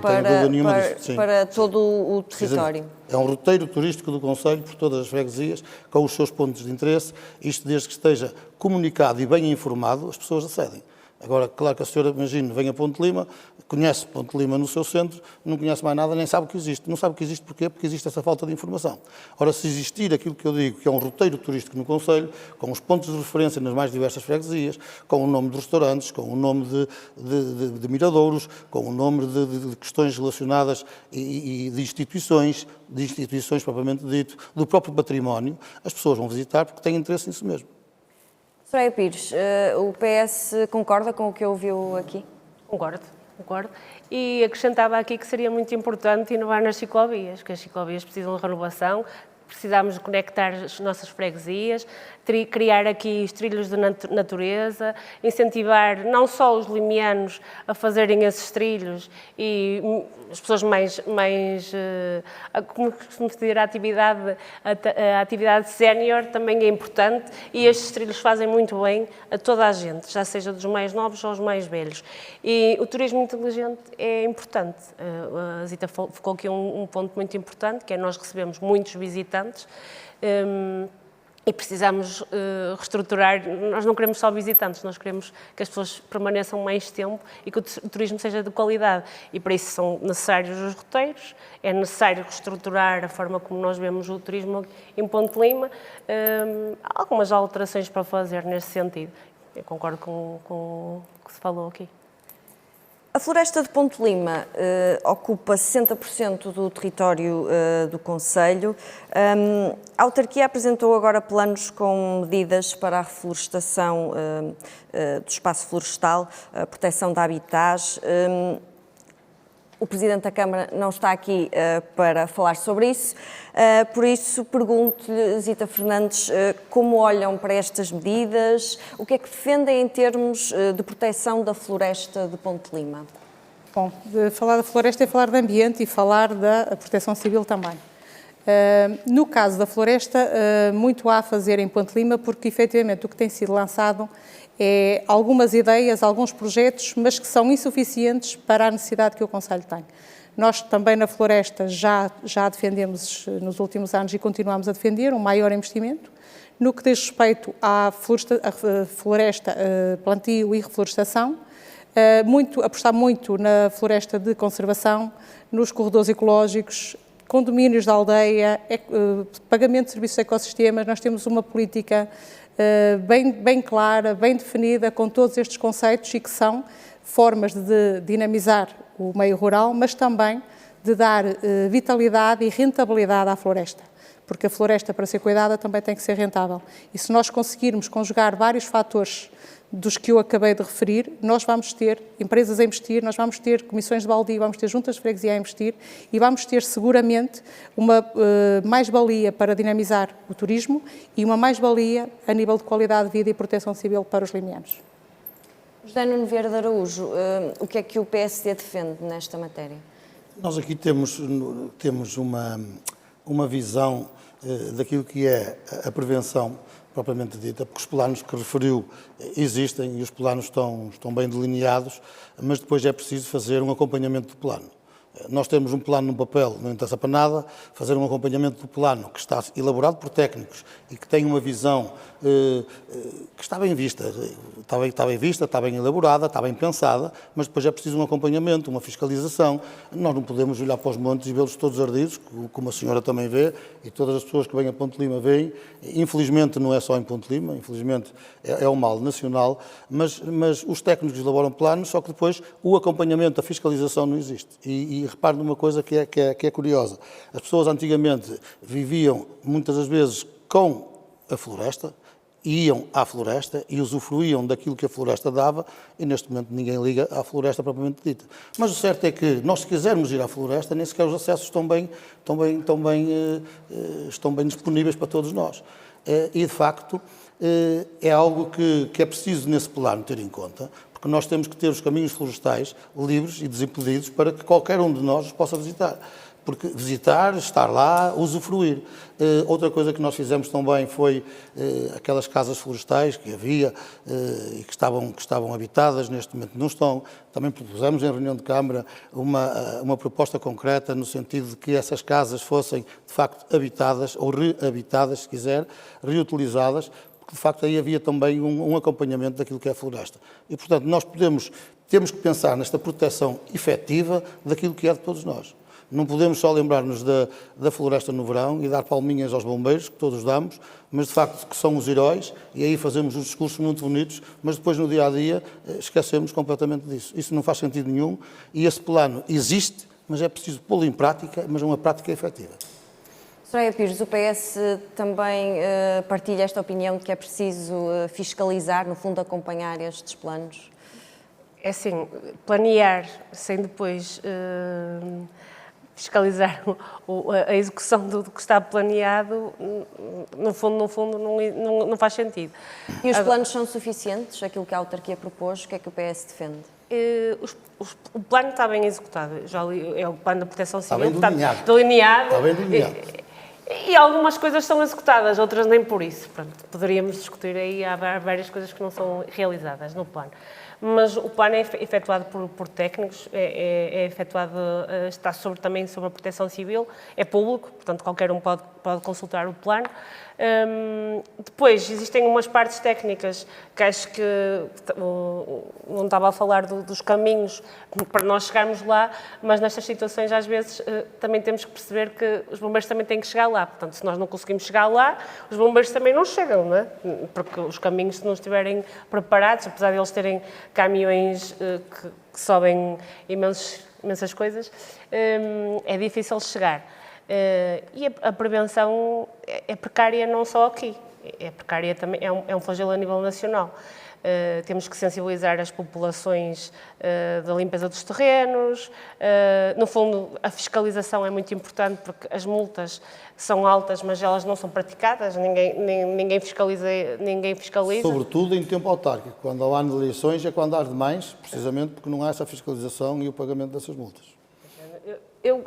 sim, para todo o território. É um roteiro turístico do concelho por todas as freguesias, com os seus pontos de interesse, isto desde que esteja comunicado e bem informado, as pessoas acedem. Agora, claro que a senhora, imagine, vem a Ponte Lima, conhece Ponte Lima no seu centro, não conhece mais nada, nem sabe o que existe. Não sabe o que existe porquê? Porque existe essa falta de informação. Ora, se existir aquilo que eu digo, que é um roteiro turístico no concelho, com os pontos de referência nas mais diversas freguesias, com o nome de restaurantes, com o nome de miradouros, com o nome de questões relacionadas e de instituições propriamente dito, do próprio património, as pessoas vão visitar porque têm interesse nisso mesmo. Soraya Pires, o PS concorda com o que ouviu aqui? Concordo. E acrescentava aqui que seria muito importante inovar nas ciclovias, que as ciclovias precisam de renovação, precisamos de conectar as nossas freguesias, criar aqui os trilhos de natureza, incentivar não só os limianos a fazerem esses trilhos e as pessoas como costumo dizer, a atividade sénior também é importante e estes trilhos fazem muito bem a toda a gente, já seja dos mais novos ou os mais velhos. E o turismo inteligente é importante. A Zita focou aqui um ponto muito importante, que é nós recebemos muitos visitantes E precisamos reestruturar, nós não queremos só visitantes, nós queremos que as pessoas permaneçam mais tempo e que o turismo seja de qualidade. E para isso são necessários os roteiros, é necessário reestruturar a forma como nós vemos o turismo em Ponte de Lima. Há algumas alterações para fazer nesse sentido. Eu concordo com o que se falou aqui. A floresta de Ponte de Lima ocupa 60% do território do concelho. A autarquia apresentou agora planos com medidas para a reflorestação do espaço florestal, a proteção de habitats. O Presidente da Câmara não está aqui para falar sobre isso, por isso pergunto-lhe, Zita Fernandes, como olham para estas medidas, o que é que defendem em termos de proteção da floresta de Ponte de Lima? Bom, de falar da floresta é falar de ambiente e falar da proteção civil também. No caso da floresta, muito há a fazer em Ponte de Lima, porque efetivamente o que tem sido lançado é algumas ideias, alguns projetos, mas que são insuficientes para a necessidade que o concelho tem. Nós também na floresta já defendemos nos últimos anos e continuamos a defender um maior investimento. No que diz respeito à floresta, plantio e reflorestação, apostar muito na floresta de conservação, nos corredores ecológicos, condomínios da aldeia, pagamento de serviços de ecossistemas. Nós temos uma política bem clara, bem definida, com todos estes conceitos e que são formas de dinamizar o meio rural, mas também de dar vitalidade e rentabilidade à floresta, porque a floresta, para ser cuidada, também tem que ser rentável. E se nós conseguirmos conjugar vários fatores dos que eu acabei de referir, nós vamos ter empresas a investir, nós vamos ter comissões de baldio, vamos ter juntas de freguesia a investir e vamos ter seguramente uma mais-valia para dinamizar o turismo e uma mais-valia a nível de qualidade de vida e proteção civil para os limianos. José Nuno Vieira de Araújo, o que é que o PSD defende nesta matéria? Nós aqui temos uma visão daquilo que é a prevenção propriamente dita, porque os planos que referiu existem e os planos estão bem delineados, mas depois é preciso fazer um acompanhamento do plano. Nós temos um plano no papel, não interessa para nada, fazer um acompanhamento do plano que está elaborado por técnicos e que tem uma visão que está bem vista, está bem elaborada, está bem pensada, mas depois é preciso um acompanhamento, uma fiscalização. Nós não podemos olhar para os montes e vê-los todos ardidos, como a senhora também vê, e todas as pessoas que vêm a Ponte de Lima veem. Infelizmente não é só em Ponte de Lima, infelizmente é um mal nacional, mas os técnicos elaboram planos, só que depois o acompanhamento, a fiscalização não existe. E repare numa coisa que é curiosa. As pessoas antigamente viviam muitas das vezes com a floresta, iam à floresta e usufruíam daquilo que a floresta dava e neste momento ninguém liga à floresta propriamente dita. Mas o certo é que nós, se quisermos ir à floresta, nem sequer os acessos estão bem disponíveis para todos nós. E, de facto, é algo que é preciso nesse plano ter em conta, porque nós temos que ter os caminhos florestais livres e desimpedidos para que qualquer um de nós os possa visitar. Porque visitar, estar lá, usufruir. Outra coisa que nós fizemos também foi aquelas casas florestais que havia e que estavam habitadas, neste momento não estão. Também propusemos em reunião de Câmara uma proposta concreta no sentido de que essas casas fossem, de facto, habitadas ou reabitadas, se quiser, reutilizadas, porque, de facto, aí havia também um acompanhamento daquilo que é a floresta. E, portanto, nós temos que pensar nesta proteção efetiva daquilo que é de todos nós. Não podemos só lembrar-nos da floresta no verão e dar palminhas aos bombeiros, que todos damos, mas de facto que são os heróis, e aí fazemos uns discursos muito bonitos, mas depois no dia-a-dia esquecemos completamente disso. Isso não faz sentido nenhum e esse plano existe, mas é preciso pô-lo em prática, mas uma prática efetiva. Soraya Pires, o PS também partilha esta opinião de que é preciso fiscalizar, no fundo acompanhar estes planos? É assim, planear sem depois fiscalizar a execução do que está planeado, no fundo não faz sentido. E os planos são suficientes? Aquilo que a autarquia propôs, o que é que o PS defende? O plano está bem executado, já li, é o plano da proteção civil, está bem delineado. Está bem delineado. E algumas coisas são executadas, outras nem por isso. Pronto, poderíamos discutir aí, há várias coisas que não são realizadas no plano. mas o plano é efetuado por técnicos, está também sobre a proteção civil, é público, portanto qualquer um pode consultar o plano. Depois, existem umas partes técnicas que acho que não estava a falar dos caminhos para nós chegarmos lá, mas nestas situações às vezes também temos que perceber que os bombeiros também têm que chegar lá. Portanto, se nós não conseguimos chegar lá, os bombeiros também não chegam, não é? Porque os caminhos, se não estiverem preparados, apesar de eles terem caminhões que sobem imensas coisas, é difícil chegar. E a prevenção é precária não só aqui, é precária também, é um flagelo a nível nacional. Temos que sensibilizar as populações da limpeza dos terrenos. No fundo, a fiscalização é muito importante porque as multas são altas, mas elas não são praticadas, ninguém fiscaliza. Sobretudo em tempo autárquico, quando há ano de eleições é quando há demais, precisamente porque não há essa fiscalização e o pagamento dessas multas. Eu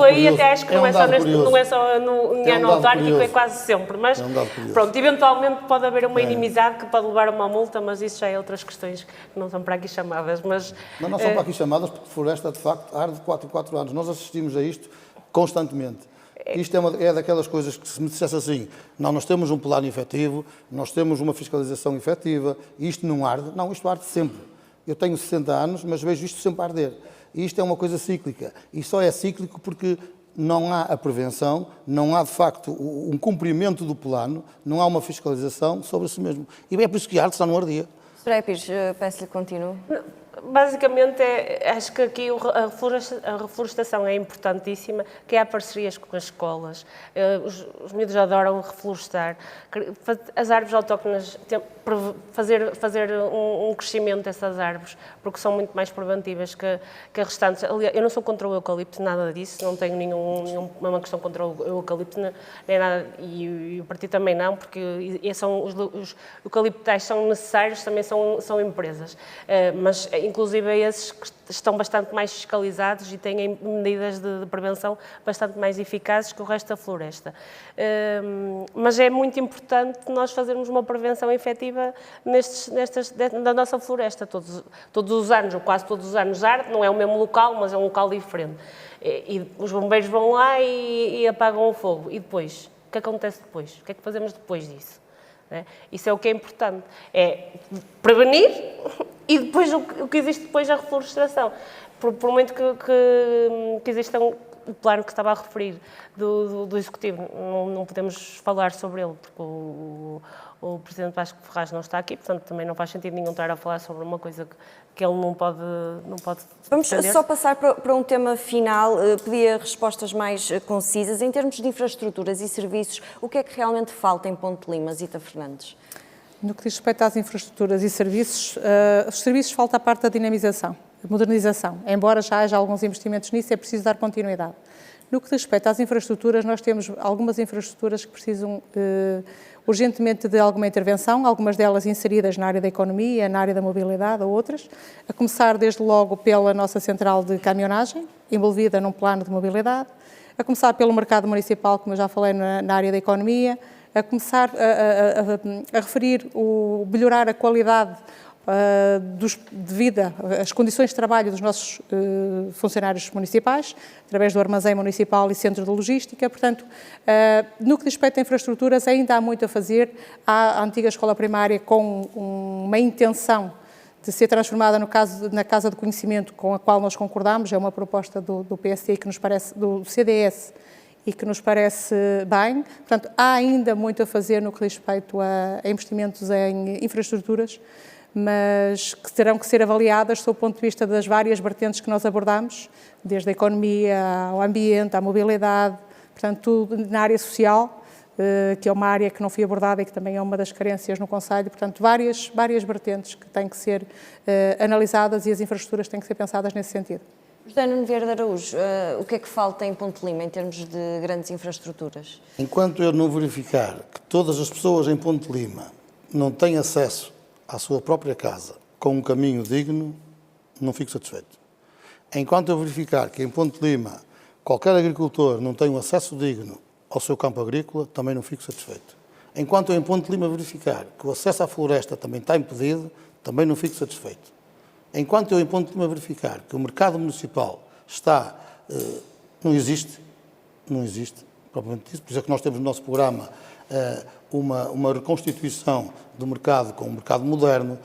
aí até acho que não é só no ano autárquico, é quase sempre, mas pronto, eventualmente pode haver uma inimizade que pode levar a uma multa, mas isso já é outras questões que não são para aqui chamadas. Mas não são para aqui chamadas porque floresta de facto arde de 4 em 4 anos, nós assistimos a isto constantemente. Isto é daquelas coisas que se me dissesse assim, não, nós temos um plano efetivo, nós temos uma fiscalização efetiva, e isto não arde, não, isto arde sempre. Eu tenho 60 anos, mas vejo isto sempre arder. E isto é uma coisa cíclica. E só é cíclico porque não há a prevenção, não há de facto um cumprimento do plano, não há uma fiscalização sobre si mesmo. E é por isso que arde, senão não ardia. Sr. Pires, peço-lhe que continue. Basicamente, acho que aqui a reflorestação é importantíssima, que há parcerias com as escolas, os miúdos adoram reflorestar, as árvores autóctones, fazer um crescimento dessas árvores, porque são muito mais preventivas que as restantes. Aliás, eu não sou contra o eucalipto, nada disso, não tenho nenhuma questão contra o eucalipto, nem nada, e o partido também não, porque os eucaliptais são necessários, também são empresas, mas inclusive esses que estão bastante mais fiscalizados e têm medidas de prevenção bastante mais eficazes que o resto da floresta. Mas é muito importante nós fazermos uma prevenção efetiva na nossa floresta. Todos os anos, ou quase todos os anos, arde, não é o mesmo local, mas é um local diferente. E os bombeiros vão lá e apagam o fogo. E depois? O que acontece depois? O que é que fazemos depois disso? Isso é o que é importante, é prevenir e depois o que existe depois é a reflorestação. Por muito que exista o plano que estava a referir do Executivo, não podemos falar sobre ele, porque o Presidente Vasco Ferraz não está aqui, portanto também não faz sentido nenhum estar a falar sobre uma coisa que ele não pode Vamos defender. só passar para um tema final, pedia respostas mais concisas. Em termos de infraestruturas e serviços, o que é que realmente falta em Ponte de Lima, Zita Fernandes? No que diz respeito às infraestruturas e serviços, os serviços falta a parte da dinamização, da modernização. Embora já haja alguns investimentos nisso, é preciso dar continuidade. No que diz respeito às infraestruturas, nós temos algumas infraestruturas que precisam urgentemente de alguma intervenção, algumas delas inseridas na área da economia, na área da mobilidade ou outras, a começar desde logo pela nossa central de caminhonagem, envolvida num plano de mobilidade, a começar pelo mercado municipal, como eu já falei, na área da economia, a começar a referir melhorar a qualidade de vida, as condições de trabalho dos nossos funcionários municipais, através do armazém municipal e centro de logística. Portanto, no que diz respeito a infraestruturas, ainda há muito a fazer. Há a antiga escola primária com uma intenção de ser transformada na Casa de Conhecimento, com a qual nós concordamos, é uma proposta do PSD, que nos parece, do CDS, e que nos parece bem. Portanto, há ainda muito a fazer no que diz respeito a investimentos em infraestruturas, mas que terão que ser avaliadas sob o ponto de vista das várias vertentes que nós abordamos, desde a economia, ao ambiente, à mobilidade, portanto, tudo na área social, que é uma área que não foi abordada e que também é uma das carências no Conselho. Portanto, várias vertentes que têm que ser analisadas e as infraestruturas têm que ser pensadas nesse sentido. José Nuno Vieira de Araújo, o que é que falta em Ponte de Lima em termos de grandes infraestruturas? Enquanto eu não verificar que todas as pessoas em Ponte de Lima não têm acesso à sua própria casa com um caminho digno, não fico satisfeito. Enquanto eu verificar que em Ponte de Lima qualquer agricultor não tem um acesso digno ao seu campo agrícola, também não fico satisfeito. Enquanto eu em Ponte de Lima verificar que o acesso à floresta também está impedido, também não fico satisfeito. Enquanto eu, em Ponte de Lima, verificar que o mercado municipal está... não existe, propriamente isso, por isso é que nós temos no nosso programa uma reconstituição do mercado com um mercado moderno,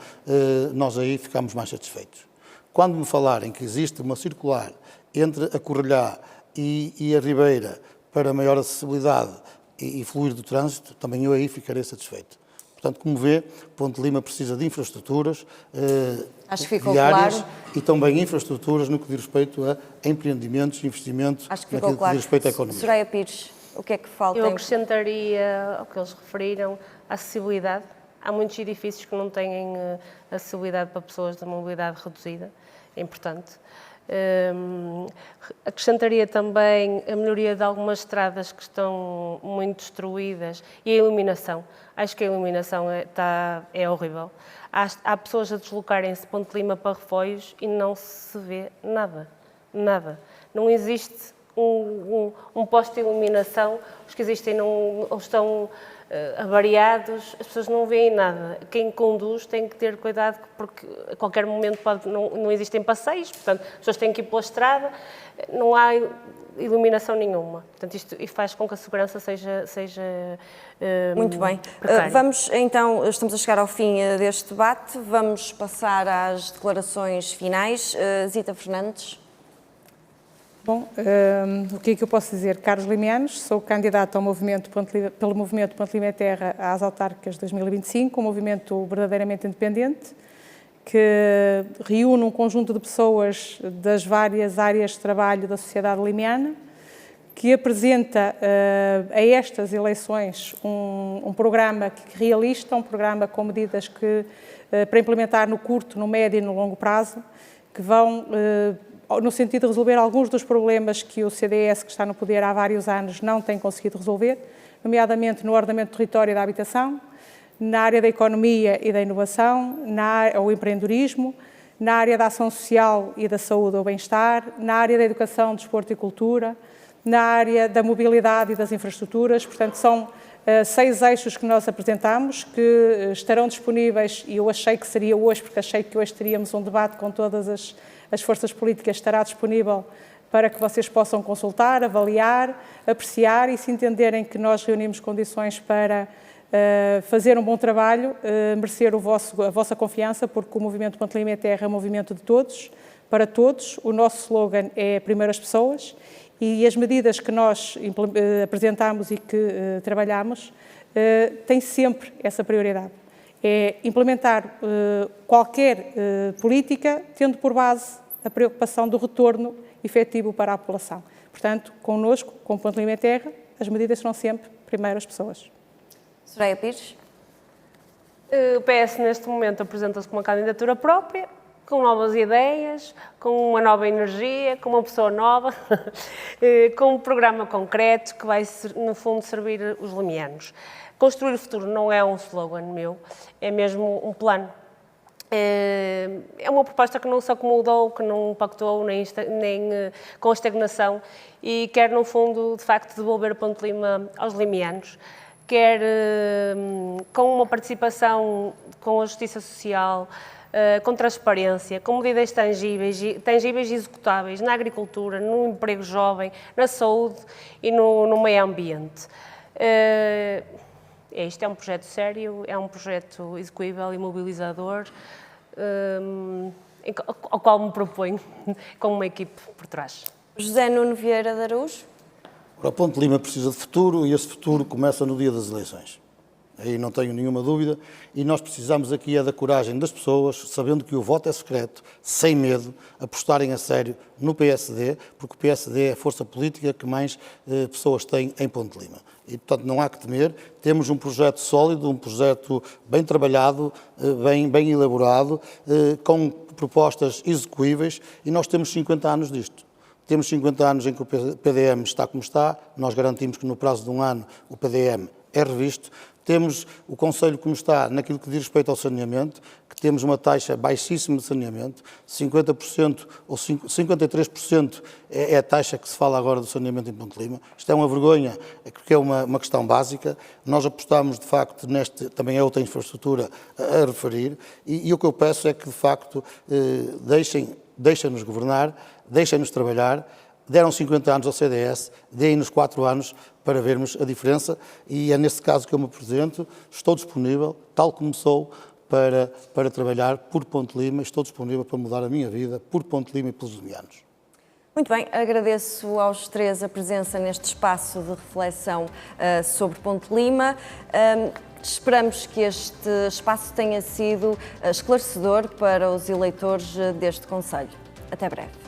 nós aí ficamos mais satisfeitos. Quando me falarem que existe uma circular entre a Correlhá e a Ribeira para maior acessibilidade e fluir do trânsito, também eu aí ficarei satisfeito. Portanto, como vê, Ponte de Lima precisa de infraestruturas viárias claro. E também infraestruturas no que diz respeito a empreendimentos, investimentos, Acho que ficou naquilo claro. que diz respeito à economia. Soraya Pires, o que é que falta? Eu acrescentaria ao que eles referiram a acessibilidade. Há muitos edifícios que não têm acessibilidade para pessoas de mobilidade reduzida, é importante. Acrescentaria também a melhoria de algumas estradas que estão muito destruídas e a iluminação. Acho que a iluminação é horrível. Há pessoas a deslocarem-se de Ponte de Lima para Refoios e não se vê nada, nada. Não existe um posto de iluminação, os que existem não estão avariados, as pessoas não veem nada. Quem conduz tem que ter cuidado porque a qualquer momento não existem passeios, portanto as pessoas têm que ir pela estrada, não há iluminação nenhuma. Portanto, isto faz com que a segurança seja Muito bem. precária. Vamos, então, estamos a chegar ao fim deste debate, vamos passar às declarações finais. Zita Fernandes. Bom, o que é que eu posso dizer? Carlos Limianos, sou candidato ao pelo movimento Ponte de Lima Terra às autárquicas de 2025, um movimento verdadeiramente independente, que reúne um conjunto de pessoas das várias áreas de trabalho da sociedade limiana, que apresenta a estas eleições um programa realista, um programa com medidas para implementar no curto, no médio e no longo prazo, que vão no sentido de resolver alguns dos problemas que o CDS, que está no poder há vários anos, não tem conseguido resolver, nomeadamente no ordenamento do território e da habitação, na área da economia e da inovação, o empreendedorismo, na área da ação social e da saúde ou bem-estar, na área da educação, desporto e cultura, na área da mobilidade e das infraestruturas. Portanto, são 6 eixos que nós apresentamos, que estarão disponíveis, e eu achei que seria hoje, porque achei que hoje teríamos um debate com todas as forças políticas, estará disponível para que vocês possam consultar, avaliar, apreciar, e se entenderem que nós reunimos condições para fazer um bom trabalho, merecer a vossa confiança, porque o movimento Ponte de Lima Terra é um movimento de todos, para todos. O nosso slogan é primeiro as pessoas, e as medidas que nós apresentamos e que trabalhamos têm sempre essa prioridade. É implementar qualquer política tendo por base a preocupação do retorno efetivo para a população. Portanto, connosco, com Ponte de Lima Terra, as medidas serão sempre primeiro as pessoas. Soraya Pires. O PS, neste momento, apresenta-se com uma candidatura própria, com novas ideias, com uma nova energia, com uma pessoa nova, com um programa concreto que vai, no fundo, servir os limianos. Construir o futuro não é um slogan meu, é mesmo um plano. É uma proposta que não se acomodou, que não pactou nem com a estagnação e quer, no fundo, de facto, devolver Ponte de Lima aos limianos. Quer com uma participação com a justiça social, com transparência, com medidas tangíveis e executáveis na agricultura, no emprego jovem, na saúde e no meio ambiente. Isto é um projeto sério, é um projeto execuível e mobilizador, ao qual me proponho com uma equipe por trás. José Nuno Vieira de Araújo. Ora, Ponte de Lima precisa de futuro e esse futuro começa no dia das eleições. Aí não tenho nenhuma dúvida, e nós precisamos aqui da coragem das pessoas, sabendo que o voto é secreto, sem medo, apostarem a sério no PSD, porque o PSD é a força política que mais pessoas tem em Ponte de Lima. E, portanto, não há que temer. Temos um projeto sólido, um projeto bem trabalhado, bem elaborado, com propostas execuíveis, e nós temos 50 anos disto. Temos 50 anos em que o PDM está como está, nós garantimos que no prazo de um ano o PDM é revisto. temos o Conselho como está naquilo que diz respeito ao saneamento, que temos uma taxa baixíssima de saneamento, 50% ou 53% é a taxa que se fala agora do saneamento em Ponte de Lima. Isto é uma vergonha, porque é uma questão básica. Nós apostamos, de facto, também é outra infraestrutura a referir, e o que eu peço é que, de facto, deixem-nos governar, deixem-nos trabalhar. Deram 50 anos ao CDS, deem-nos 4 anos para vermos a diferença, e é nesse caso que eu me apresento. Estou disponível, tal como sou, para trabalhar por Ponte de Lima, estou disponível para mudar a minha vida por Ponte de Lima e pelos limianos. Muito bem, agradeço aos três a presença neste espaço de reflexão sobre Ponte de Lima. Esperamos que este espaço tenha sido esclarecedor para os eleitores deste concelho. Até breve.